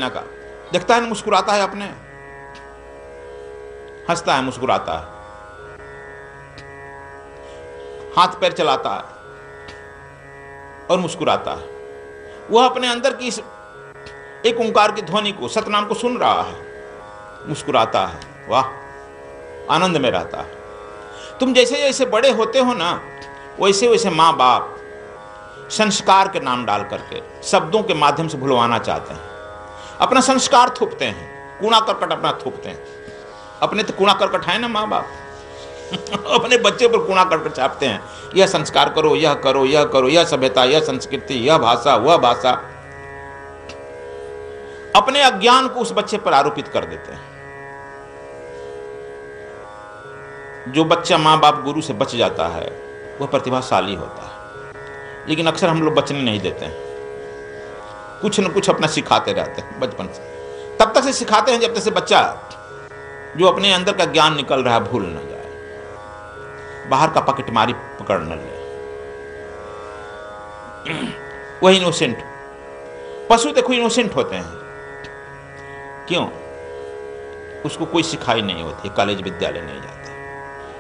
का देखता है, मुस्कुराता है, अपने हंसता है, मुस्कुराता है, हाथ पैर चलाता है और मुस्कुराता है। वह अपने अंदर की इस एक ओंकार की ध्वनि को, सतनाम को सुन रहा है, मुस्कुराता है, वाह, आनंद में रहता है। तुम जैसे जैसे बड़े होते हो ना, वैसे वैसे माँ बाप संस्कार के नाम डाल करके शब्दों के माध्यम से भुलवाना चाहते हैं, अपना संस्कार थोपते हैं, कूड़ा करकट अपना थोपते हैं। अपने तो कूड़ा करकट है ना माँ बाप अपने बच्चे पर कूड़ा करकट छापते हैं, यह संस्कार करो, यह करो, यह करो, यह सभ्यता, यह संस्कृति, यह भाषा, वह भाषा। अपने अज्ञान को उस बच्चे पर आरोपित कर देते हैं। जो बच्चा माँ बाप गुरु से बच जाता है वह प्रतिभाशाली होता है, लेकिन अक्सर हम लोग बचने नहीं देते हैं, कुछ न कुछ अपना सिखाते रहते हैं बचपन से। तब तक से सिखाते हैं जब तक से बच्चा जो अपने अंदर का ज्ञान निकल रहा है भूल न जाए, बाहर का पकेटमारी पकड़ न ले। वह इनोसेंट, पशु देखो इनोसेंट होते हैं, क्यों? उसको कोई सिखाई नहीं होती, कॉलेज विद्यालय नहीं जाता।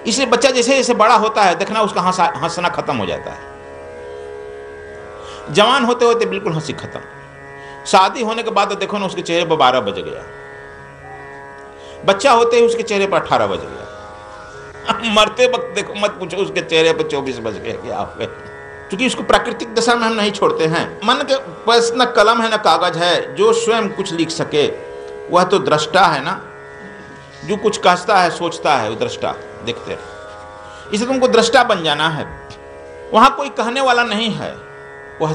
इसलिए बच्चा जैसे जैसे बड़ा होता है, देखना उसका हंसना खत्म हो जाता है। जवान होते होते बिल्कुल हंसी खत्म। शादी होने के बाद तो देखो ना, उसके चेहरे पर 12 बज गया। बच्चा होते ही उसके चेहरे पर 18 बज गया। मरते वक्त देखो मत पूछो, उसके चेहरे पर 24 बज गए क्या हो गए। क्योंकि उसको प्राकृतिक दशा में हम नहीं छोड़ते हैं। मन के पास न कलम है न कागज है जो स्वयं कुछ लिख सके, वह तो दृष्टा है ना। जो कुछ कहता है सोचता है वो दृष्टा, देखते रहे। इसे तुमको दृष्टा बन जाना है। वहां कोई कहने वाला नहीं है, वह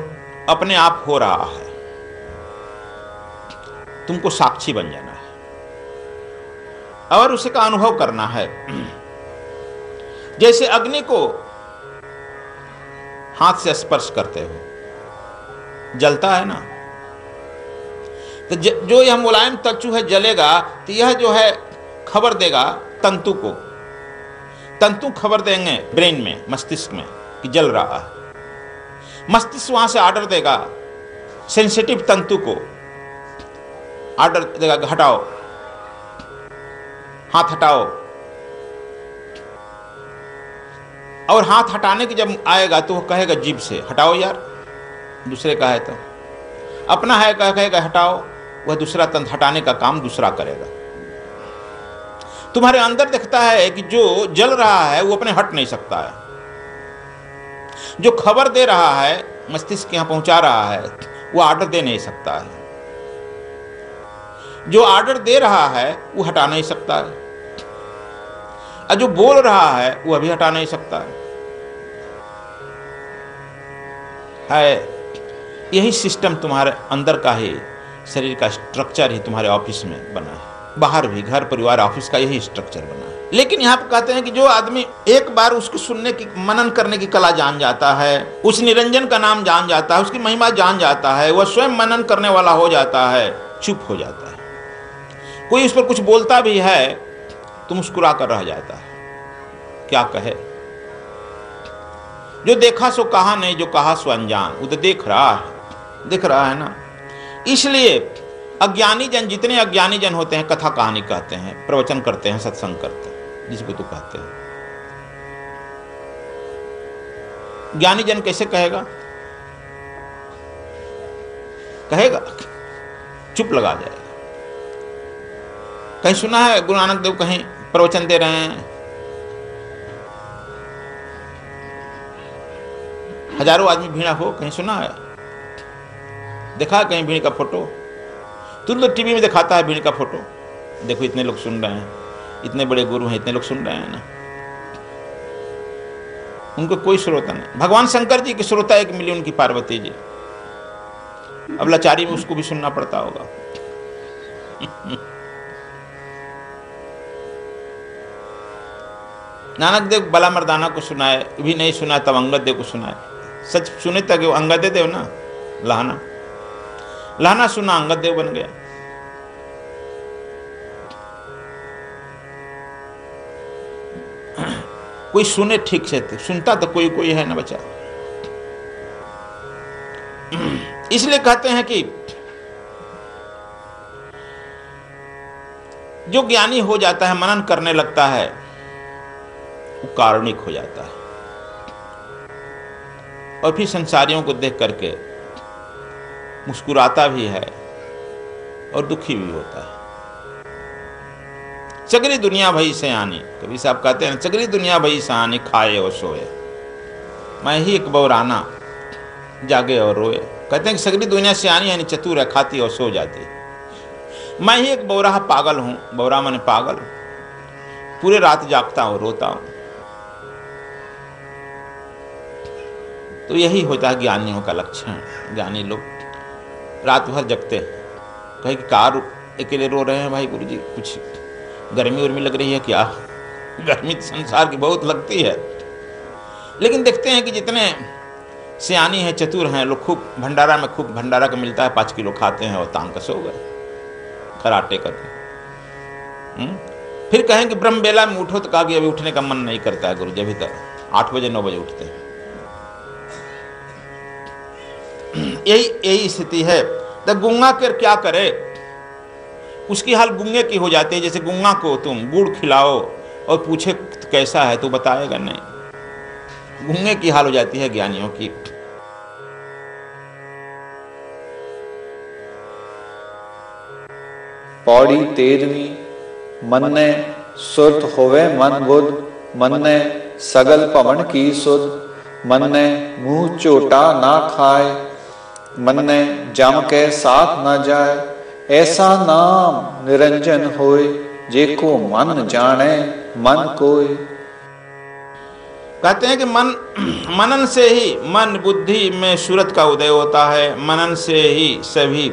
अपने आप हो रहा है। तुमको साक्षी बन जाना है और उसे का अनुभव करना है। जैसे अग्नि को हाथ से स्पर्श करते हो, जलता है ना, तो जो यह मुलायम तंतु है जलेगा, तो यह जो है खबर देगा तंतु को। तंतु खबर देंगे ब्रेन में, मस्तिष्क में कि जल रहा है। मस्तिष्क वहां से ऑर्डर देगा सेंसिटिव तंतु को, ऑर्डर देगा हटाओ, हाथ हटाओ। और हाथ हटाने की जब आएगा तो वह कहेगा जीभ से हटाओ यार, दूसरे का है तो। अपना है कहेगा हटाओ, वह दूसरा तंत्र हटाने का काम दूसरा करेगा। तुम्हारे अंदर दिखता है कि जो जल रहा है वो अपने हट नहीं सकता है। जो खबर दे रहा है, मस्तिष्क यहां पहुंचा रहा है, वो ऑर्डर दे नहीं सकता है। जो ऑर्डर दे रहा है वो हटा नहीं सकता है, और जो बोल रहा है वो अभी हटा नहीं सकता है। यही सिस्टम तुम्हारे अंदर का ही, शरीर का स्ट्रक्चर ही तुम्हारे ऑफिस में बना है। बाहर भी घर परिवार ऑफिस का यही स्ट्रक्चर बना है। लेकिन यहाँ पे कहते हैं कि जो आदमी एक बार उसको सुनने की, मनन करने की कला जान जाता है, उस निरंजन का नाम जान जाता है, उसकी महिमा जान जाता है, वह स्वयं मनन करने वाला हो जाता है, चुप हो जाता है। कोई उस पर कुछ बोलता भी है तो मुस्कुरा कर रह जाता है, क्या कहे। जो देखा सो कहा नहीं, जो कहा सो अनजान। वो तो देख रहा है ना। इसलिए अज्ञानी जन, जितने अज्ञानी जन होते हैं, कथा कहानी कहते हैं, प्रवचन करते हैं, सत्संग करते हैं, जिसको तो कहते हैं। ज्ञानी जन कैसे कहेगा? चुप लगा जाएगा। कहीं सुना है गुरु नानक देव कहीं प्रवचन दे रहे हैं, हजारों आदमी भीड़ा हो, कहीं सुना है? देखा कहीं भीड़ का फोटो? तुरंत टीवी में दिखाता है भीड़ का फोटो, देखो इतने लोग सुन रहे हैं, इतने बड़े गुरु हैं, इतने लोग सुन रहे हैं ना। उनको कोई श्रोता नहीं। भगवान शंकर जी के श्रोता 1 मिलियन की पार्वती जी। अब लाचारी में उसको भी सुनना पड़ता होगा। नानक देव बला मर्दाना को सुनाए, भी नहीं सुना तब अंगद देव को सुनाए। सच सुने तक वो अंगद देव ना, लहाना सुना, अंगद देव बन गया। कोई सुने ठीक से, सुनता तो कोई है ना बचा। इसलिए कहते हैं कि जो ज्ञानी हो जाता है, मनन करने लगता है, वो कारुणिक हो जाता है और फिर संसारियों को देख करके मुस्कुराता भी है और दुखी भी होता है। सगरी दुनिया भई से आनी, कभी साहब कहते हैं सगरी दुनिया भई से आनी, खाए और सोए, मैं ही एक बौराना जागे और रोए। कहते हैं कि सगरी दुनिया से आनी यानी चतुर है, खाती और सो जाती। मैं ही एक बौराहा पागल हूं, बौरा माने पागल, पूरे रात जागता हूं, रोता हूं। तो यही होता है ज्ञानियों का लक्षण। ज्ञानी लोग रात भर जगते हैं, कहे कि कार अकेले रो रहे हैं भाई गुरुजी, कुछ गर्मी उर्मी लग रही है क्या? गर्मी तो संसार की बहुत लगती है, लेकिन देखते हैं कि जितने सियानी हैं, चतुर हैं लोग, खूब भंडारा में खूब भंडारा का मिलता है, 5 किलो खाते हैं और तांग का सो गए खराटे करके। फिर कहें कि ब्रह्म बेला में उठो, तो कहा कि अभी उठने का मन नहीं करता है गुरुजी, अभी तक 8 बजे 9 बजे उठते हैं। यही स्थिति है। तो गूंगा कर क्या करे, उसकी हाल गूंगे की हो जाती है। जैसे गूंगा को तुम गुड़ खिलाओ और पूछे कैसा है तो बताएगा नहीं, गूंगे की हाल हो जाती है ज्ञानियों की। पौड़ी 13वीं। मन्ने सुरत होवे मन बुध, मन्ने सगल पवन की सुध, मन्ने मुंह चोटा ना खाए, मन्ने जम के साथ न जाए, ऐसा नाम निरंजन होए, जेको मन जाने मन कोय। कहते हैं कि मनन से ही मन बुद्धि में सूरत का उदय होता है, मनन से ही सभी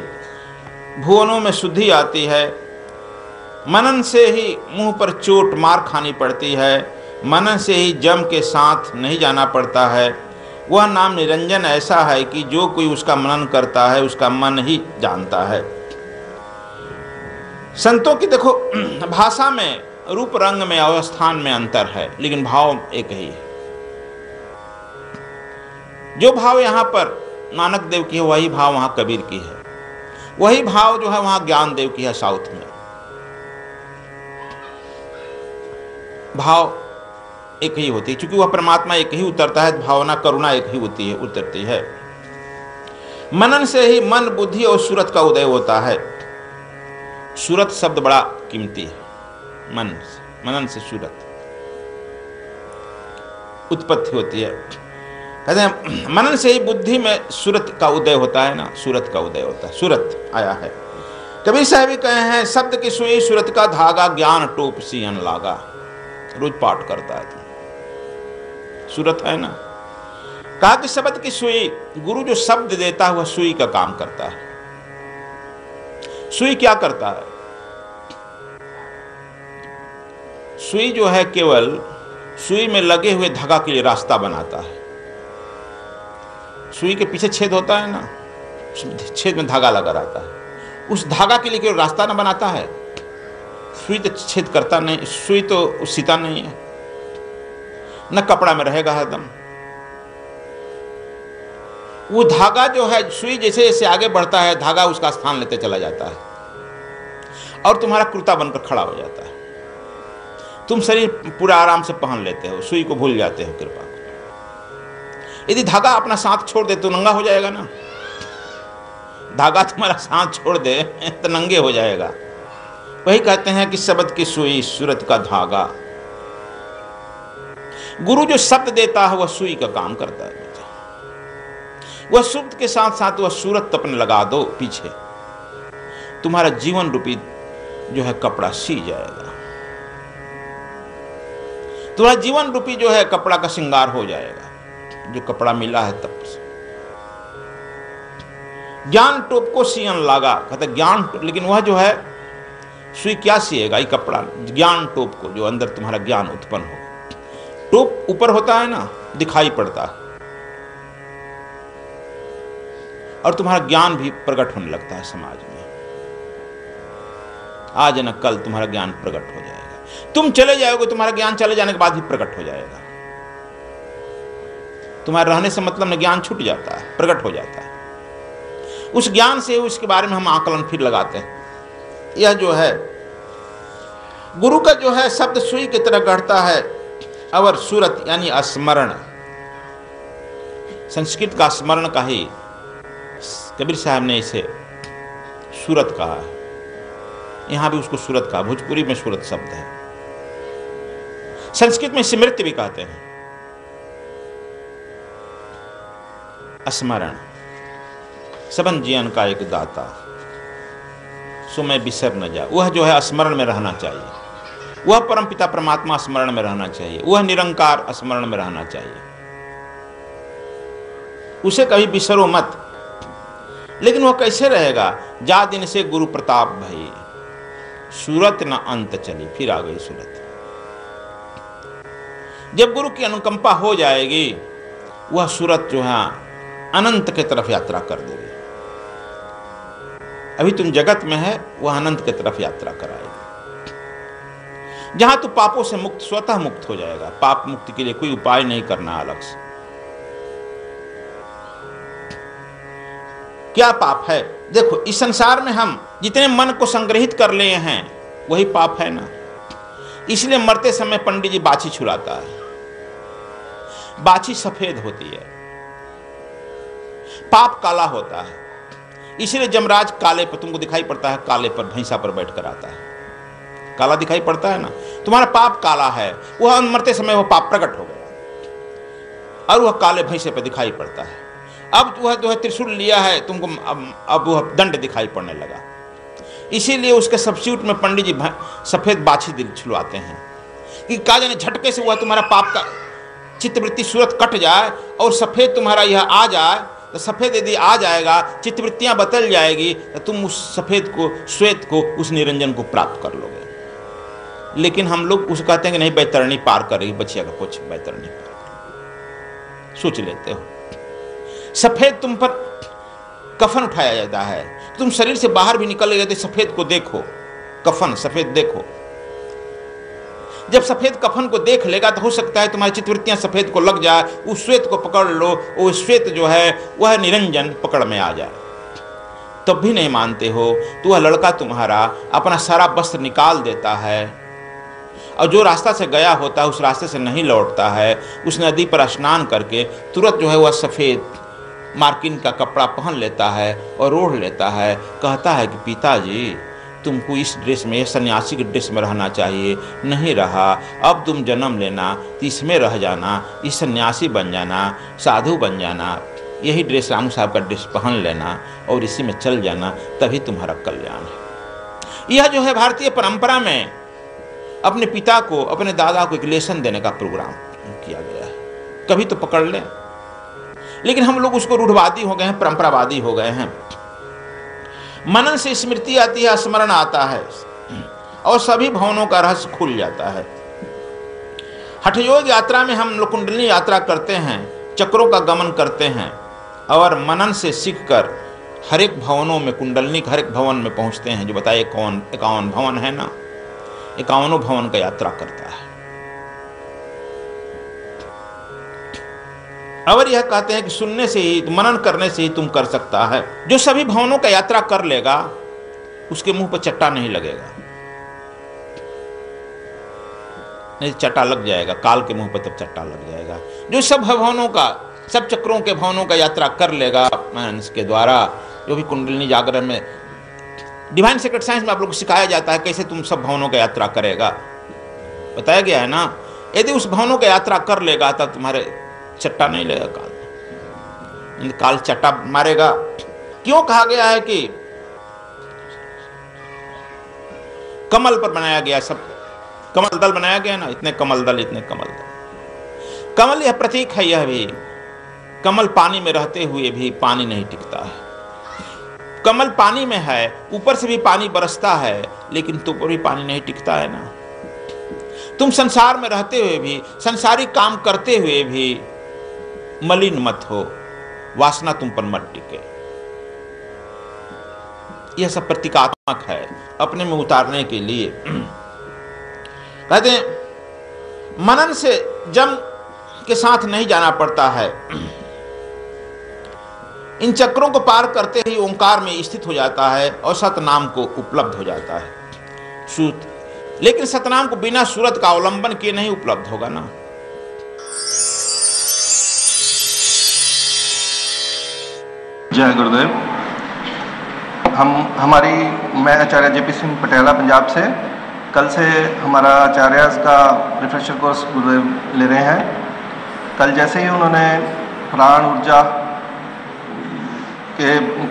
भुवनों में शुद्धि आती है, मनन से ही मुंह पर चोट मार खानी पड़ती है, मनन से ही जम के साथ नहीं जाना पड़ता है। वह नाम निरंजन ऐसा है कि जो कोई उसका मनन करता है उसका मन ही जानता है। संतों की देखो भाषा में, रूप रंग में, अवस्थान में अंतर है, लेकिन भाव एक ही है। जो भाव यहाँ पर नानक देव की है वही भाव वहाँ कबीर की है, वही भाव जो है वहाँ ज्ञान देव की है साउथ में। भाव एक ही होती है, क्योंकि वह परमात्मा एक ही उतरता है, भावना करुणा एक ही होती है, उतरती है। मनन से ही मन बुद्धि और सूरत का उदय होता है। सूरत शब्द बड़ा कीमती है, मनन से सूरत उत्पत्ति होती है। कहते हैं मनन से ही बुद्धि में सूरत का उदय होता है ना, सूरत का उदय होता है, सूरत आया है। कबीर साहब भी कहे हैं, शब्द की सुई सूरत का धागा, ज्ञान टोप सियन लागा। रोज पाठ करता है, सूरत है ना। कहा कि शब्द की सुई, गुरु जो शब्द देता है वह सुई का काम करता है। सुई क्या करता है? सुई जो है केवल सुई में लगे हुए धागा के लिए रास्ता बनाता है। सुई के पीछे छेद होता है ना, छेद में धागा लगा रहता है, उस धागा के लिए केवल रास्ता ना बनाता है। सुई तो छेद करता नहीं, सुई तो सीता नहीं है, न कपड़ा में रहेगा हरदम। वो धागा जो है, सुई जैसे जैसे आगे बढ़ता है धागा उसका स्थान लेते चला जाता है और तुम्हारा कुर्ता बनकर खड़ा हो जाता है। तुम शरीर पूरा आराम से पहन लेते हो, सुई को भूल जाते हो कृपा को। यदि धागा अपना साथ छोड़ दे तो नंगा हो जाएगा ना, धागा तुम्हारा साथ छोड़ दे तो नंगे हो जाएगा। वही कहते हैं कि शब्द की सुई सूरत का धागा। गुरु जो शब्द देता है वह सुई का काम करता है। वह शब्द के साथ साथ वह सूरत अपने लगा दो पीछे, तुम्हारा जीवन रूपी जो है कपड़ा सी जाएगा, तुम्हारा जीवन रूपी जो है कपड़ा का श्रृंगार हो जाएगा, जो कपड़ा मिला है तब से। ज्ञान टोप को सियन लागा, कहते ज्ञान, लेकिन वह जो है सुई क्या सिएगा? ये कपड़ा ज्ञान टोप को, जो अंदर तुम्हारा ज्ञान उत्पन्न हो। टोप ऊपर होता है ना, दिखाई पड़ता है, और तुम्हारा ज्ञान भी प्रकट होने लगता है समाज में। आज न कल तुम्हारा ज्ञान प्रकट हो जाएगा। तुम चले जाओगे, तुम्हारा ज्ञान चले जाने के बाद भी प्रकट हो जाएगा। तुम्हारे रहने से मतलब न ज्ञान छूट जाता है, प्रकट हो जाता है। उस ज्ञान से उसके बारे में हम आकलन फिर लगाते हैं। यह जो है गुरु का जो है शब्द सुई की तरह गढ़ता है, और सूरत यानी स्मरण, संस्कृत का स्मरण का ही कबीर साहब ने इसे सूरत कहा है। यहां भी उसको सूरत कहा, भोजपुरी में सूरत शब्द है, संस्कृत में स्मृति भी कहते हैं। स्मरण सबन जीवन का एक दाता, सो मैं बिसर न जा। वह जो है स्मरण में रहना चाहिए, वह परमपिता परमात्मा स्मरण में रहना चाहिए, वह निरंकार स्मरण में रहना चाहिए, उसे कभी बिसरो मत। लेकिन वह कैसे रहेगा? जा दिन से गुरु प्रताप भई, सूरत न अंत चली। फिर आ गई सूरत। जब गुरु की अनुकंपा हो जाएगी, वह सूरत जो है अनंत की तरफ यात्रा कर देगी। अभी तुम जगत में है, वह अनंत की तरफ यात्रा कराएगी, जहां तू पापों से मुक्त, स्वतः मुक्त हो जाएगा। पाप मुक्ति के लिए कोई उपाय नहीं करना अलग से। क्या पाप है? देखो, इस संसार में हम जितने मन को संग्रहित कर लिए हैं, वही पाप है ना। इसलिए मरते समय पंडित जी बाछी छुड़ाता है। बाछी सफेद होती है, पाप काला होता है। इसलिए जमराज काले पर, तुमको दिखाई पड़ता है, काले पर भैंसा पर बैठकर आता है, काला दिखाई पड़ता है ना। तुम्हारा पाप काला है, वह मरते समय वह पाप प्रकट हो गया और वह काले भैंसे पर दिखाई पड़ता है। अब वह जो है त्रिशूल लिया है तुमको, अब वह दंड दिखाई पड़ने लगा। इसीलिए उसके सब्स्टिट्यूट में पंडित जी सफेद बाछी दिल छुड़वाते हैं कि का जाने झटके से वह तुम्हारा पाप का चित्तवृत्ति सूरत कट जाए और सफेद तुम्हारा यह आ जाए। तो सफेद यदि आ जाएगा, चित्तवृत्तियां बदल जाएगी, तो तुम उस सफेद को, श्वेत को, उस निरंजन को प्राप्त कर लोगे। लेकिन हम लोग उस कहते हैं कि नहीं, बैतरणी पार करेगी, बचिया का कुछ बैतरणी पार। सोच लेते हो, सफेद तुम पर कफन उठाया जाता है, तुम शरीर से बाहर भी निकल गए तो सफेद को देखो, कफन सफेद देखो। जब सफेद कफन को देख लेगा तो हो सकता है तुम्हारी चित्तवृत्तियां सफेद को लग जाए, उस श्वेत को पकड़ लो, वो श्वेत जो है वह निरंजन पकड़ में आ जाए। तब भी नहीं मानते हो तो वह लड़का तुम्हारा अपना सारा वस्त्र निकाल देता है और जो रास्ता से गया होता है उस रास्ते से नहीं लौटता है। उस नदी पर स्नान करके तुरंत जो है वह सफेद मार्किन का कपड़ा पहन लेता है और ओढ़ लेता है। कहता है कि पिताजी, तुमको इस ड्रेस में, सन्यासी के ड्रेस में रहना चाहिए, नहीं रहा, अब तुम जन्म लेना तो इसमें रह जाना, इस सन्यासी बन जाना, साधु बन जाना, यही ड्रेस रामू साहब का ड्रेस पहन लेना और इसी में चल जाना, तभी तुम्हारा कल्याण है। यह जो है भारतीय परंपरा में अपने पिता को, अपने दादा को एक लेसन देने का प्रोग्राम किया गया है। कभी तो पकड़ ले, लेकिन हम लोग उसको रूढ़वादी हो गए हैं, परंपरावादी हो गए हैं। मनन से स्मृति आती है, स्मरण आता है और सभी भवनों का रहस्य खुल जाता है। हठयोग यात्रा में हम लोग कुंडलिनी यात्रा करते हैं, चक्रों का गमन करते हैं और मनन से सीखकर हर एक भवनों में, कुंडलिनी हर एक भवन में पहुंचते हैं। जो बताइए 51 भवन है ना, 51 भवन का यात्रा करता है। और यह कहते हैं कि सुनने से ही, मनन करने से ही तुम कर सकता है। जो सभी भवनों का यात्रा कर लेगा उसके मुंह पर चट्टा नहीं लगेगा, नहीं चट्टा लग जाएगा, काल के मुंह पर तब चट्टा लग जाएगा। जो सब भवनों का, सब चक्रों के भवनों का यात्रा कर लेगा इसके द्वारा, जो भी कुंडलिनी जागरण में, डिवाइन सीक्रेट साइंस में आप लोग को सिखाया जाता है कैसे तुम सब भवनों का यात्रा करेगा, बताया गया है ना। यदि उस भवनों का यात्रा कर लेगा तब तुम्हारे चट्टा नहीं लेगा काल, काल चट्टा मारेगा। क्यों कहा गया है कि कमल पर बनाया गया, सब कमल दल बनाया गया ना, इतने कमल दल, इतने कमल दल। कमल यह प्रतीक है, यह भी कमल पानी में रहते हुए भी पानी नहीं टिकता है। कमल पानी में है, ऊपर से भी पानी बरसता है, लेकिन तुम पर भी पानी नहीं टिकता है ना। तुम संसार में रहते हुए भी, संसारी काम करते हुए भी मलिन मत हो, वासना तुम पर मत टिके। यह सब प्रतीकात्मक है अपने में उतारने के लिए। कहते हैं मनन से जम के साथ नहीं जाना पड़ता है, इन चक्रों को पार करते ही ओंकार में स्थित हो जाता है और सत नाम को उपलब्ध हो जाता है। सूत लेकिन सतनाम को बिना सूरत का अवलंबन किए नहीं उपलब्ध होगा ना। जय गुरुदेव। मैं आचार्य जेपी सिंह पटियाला पंजाब से। कल से हमारा आचार्य का रिफ्रेशर कोर्स गुरुदेव ले रहे हैं। कल जैसे ही उन्होंने प्राण ऊर्जा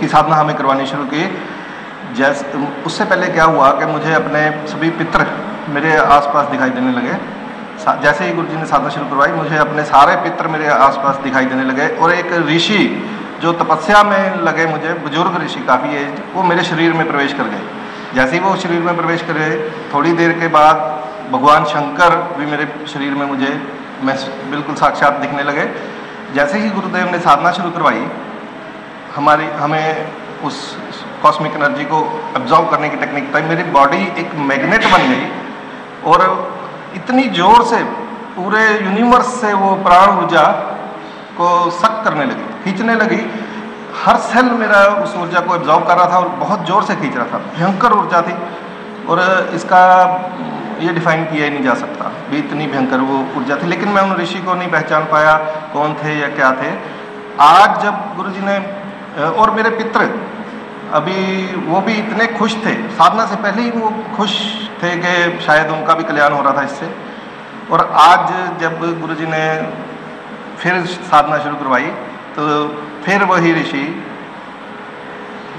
की साधना हमें करवानी शुरू की, उससे पहले क्या हुआ कि मुझे अपने सभी पितृ मेरे आसपास दिखाई देने लगे। जैसे ही गुरुजी ने साधना शुरू करवाई, मुझे अपने सारे पितृ मेरे आसपास दिखाई देने लगे। और एक ऋषि जो तपस्या में लगे, मुझे बुजुर्ग ऋषि काफ़ी एज, वो मेरे शरीर में प्रवेश कर गए। जैसे ही वो शरीर में प्रवेश करे, थोड़ी देर के बाद भगवान शंकर भी मेरे शरीर में मैं बिल्कुल साक्षात दिखने लगे। जैसे ही गुरुदेव ने साधना शुरू करवाई, हमें उस कॉस्मिक एनर्जी को एब्जॉर्ब करने की टेक्निक बताई। मेरी बॉडी एक मैग्नेट बन गई और इतनी जोर से पूरे यूनिवर्स से वो प्राण ऊर्जा को सक करने लगी, खींचने लगी। हर सेल मेरा उस ऊर्जा को एब्जॉर्ब कर रहा था और बहुत जोर से खींच रहा था। भयंकर ऊर्जा थी और इसका ये डिफाइन किया ही नहीं जा सकता भी, इतनी भयंकर वो ऊर्जा थी। लेकिन मैं उन ऋषि को नहीं पहचान पाया कौन थे या क्या थे। आज जब गुरुजी ने, और मेरे पितृ अभी वो भी इतने खुश थे, साधना से पहले ही वो खुश थे कि शायद उनका भी कल्याण हो रहा था इससे। और आज जब गुरुजी ने फिर साधना शुरू करवाई, तो फिर वही ऋषि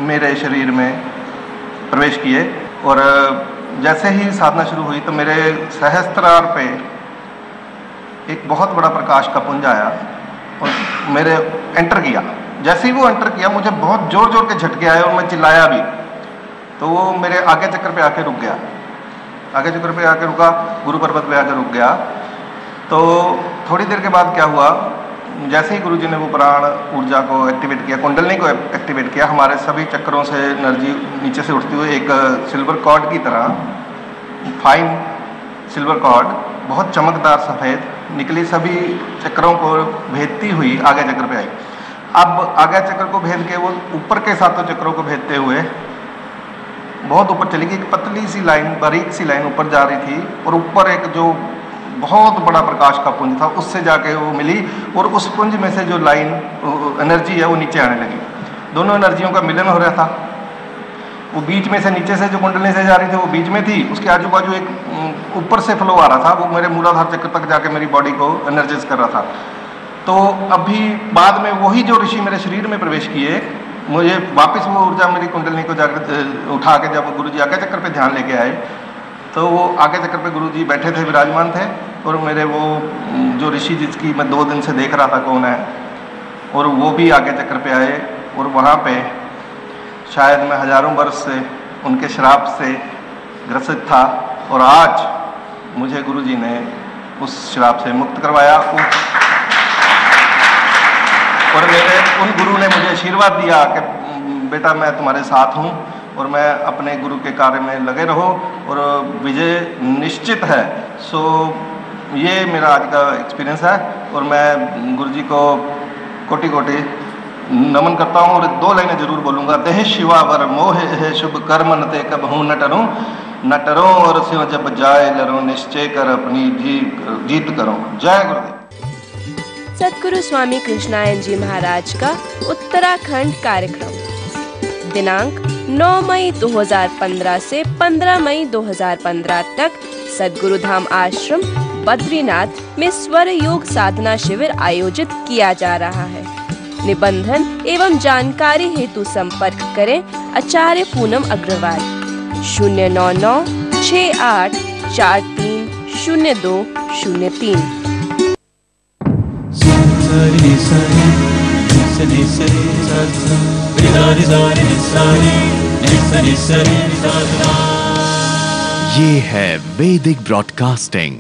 मेरे शरीर में प्रवेश किए। और जैसे ही साधना शुरू हुई तो मेरे सहस्त्रार पे एक बहुत बड़ा प्रकाश का पुंज आया और मेरे एंटर किया। जैसे ही वो एंटर किया, मुझे बहुत जोर जोर के झटके आए और मैं चिल्लाया भी। तो वो मेरे आगे चक्कर पे आके रुक गया, आगे चक्कर पे आके रुका, गुरु पर्वत पे आके रुक गया। तो थोड़ी देर के बाद क्या हुआ, जैसे ही गुरुजी ने वो प्राण ऊर्जा को एक्टिवेट किया, कुंडलिनी को एक्टिवेट किया, हमारे सभी चक्रों से एनर्जी नीचे से उठती हुई एक सिल्वर कॉर्ड की तरह, फाइन सिल्वर कॉर्ड, बहुत चमकदार सफ़ेद निकली, सभी चक्रों को भेदती हुई आगे चक्र पे आई। अब आगे चक्र को भेद के वो ऊपर के सातों चक्रों को भेदते हुए बहुत ऊपर चली गई। एक पतली सी लाइन, बारीक सी लाइन ऊपर जा रही थी और ऊपर एक जो बहुत बड़ा प्रकाश का पुंज था, उससे जाके वो मिली और उस पुंज में से जो लाइन एनर्जी है वो नीचे आने लगी। दोनों एनर्जियों का मिलन हो रहा था। वो बीच में से, नीचे से जो कुंडली से जा रही थी वो बीच में थी, उसके आजू बाजू एक ऊपर से फ्लो आ रहा था, वो मेरे मूलाधार चक्र तक जाके मेरी बॉडी को एनर्जाइज कर रहा था। तो अभी बाद में वही जो ऋषि मेरे शरीर में प्रवेश किए, मुझे वापस वो ऊर्जा मेरी कुंडलिनी को जाकर उठा के, जब गुरुजी आगे चक्कर पे ध्यान लेके आए, तो वो आगे चक्कर पे गुरुजी बैठे थे, विराजमान थे। और मेरे वो जो ऋषि जिसकी मैं 2 दिन से देख रहा था कौन है, और वो भी आगे चक्कर पे आए। और वहाँ पे शायद मैं हजारों वर्ष से उनके श्राप से ग्रसित था, और आज मुझे गुरुजी ने उस श्राप से मुक्त करवाया। और उन गुरु ने मुझे आशीर्वाद दिया कि बेटा मैं तुम्हारे साथ हूँ और मैं अपने गुरु के कार्य में लगे रहो और विजय निश्चित है। सो ये मेरा आज का एक्सपीरियंस है और मैं गुरुजी को कोटि कोटि नमन करता हूँ। और 2 लाइनें जरूर बोलूँगा। देह शिवा वर मोह है शुभ कर्म न ते कब हूँ न टरो और सिंह जब जाए लरो निश्चय कर अपनी जीत करो। जय गुरुदेव। सद्गुरु स्वामी कृष्णायन जी महाराज का उत्तराखंड कार्यक्रम दिनांक 9 मई 2015 से 15 मई 2015 तक सद्गुरु धाम आश्रम बद्रीनाथ में स्वर योग साधना शिविर आयोजित किया जा रहा है। निबंधन एवं जानकारी हेतु संपर्क करें आचार्य पूनम अग्रवाल 099 68 430203। ये है वैदिक ब्रॉडकास्टिंग।